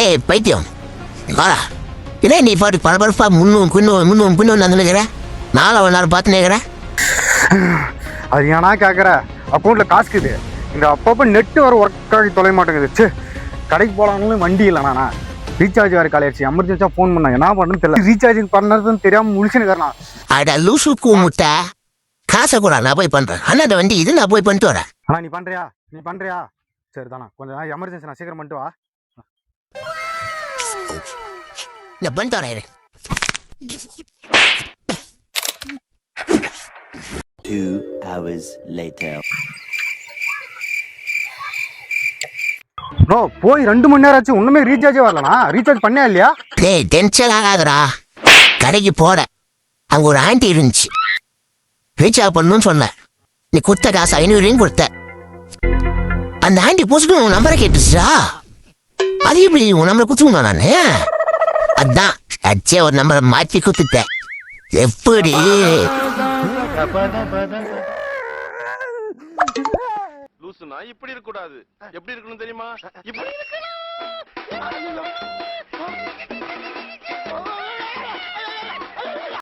டேய் பைத்தியம் வாடா. இல்லை நீ பாட்டு பரபரப்பா முன்னும் வந்துக்கிற நானும் அவன் நேரம் பார்த்து நேக்கிறேன். அது ஏன்னா கேட்குற அக்கௌண்ட்டில் காசுக்குது இந்த அப்பப்போ நெட்டு வர ஒர்க் ஆகி தொலை மாட்டேங்குது. சே கடைக்கு போகலான்னு வண்டி இல்லைண்ணா ரீசார்ஜ் வேறு காலையாச்சு எமர்ஜென்சியாக ஃபோன் பண்ணேன் என்ன பண்ணுன்னு தெரியல ரீசார்ஜிங் பண்ணதுன்னு தெரியாமல் முழிச்சுன்னு. அட லூசுக்கு முட்டை காசை கூட நான் போய் பண்ணுறேன். ஆனால் அந்த வண்டி இது நான் போய் பண்ணிட்டு வரேன். அண்ணா நீ பண்ணுறியா சரி தானே கொஞ்சம் எமர்ஜென்சி நான் சீக்கிரம் பண்ணிட்டு வா. நான் பண்ணிட்டு வரேன். 2 hours later. ப்ரோ போய் 2 மணி நேரம் ஆச்சு ஒன்றுமே ரீசார்ஜே வரலண்ணா. ரீசார்ஜ் பண்ணியா இல்லையா? டேய் டென்ஷன் ஆகாதுடா. கடைக்கு போட அங்கே ஒரு ஆண்டி இருந்துச்சு ரீசார்ஜ் பண்ணணும்னு சொன்னேன். நீ கொடுத்த காசு 500 கொடுத்த. அந்த ஆண்டி போஸ்ட்டு உன் நம்பரை கேட்டுச்சா? அது எப்படி உன் நம்பரை கொடுத்துக்கணும் நான்? அதான் அச்சே ஒரு நம்பரை மாற்றி கொடுத்துட்டேன். எப்படி லூசுனா இப்படி இருக்க கூடாது. எப்படி இருக்கணும் தெரியுமா? இப்படி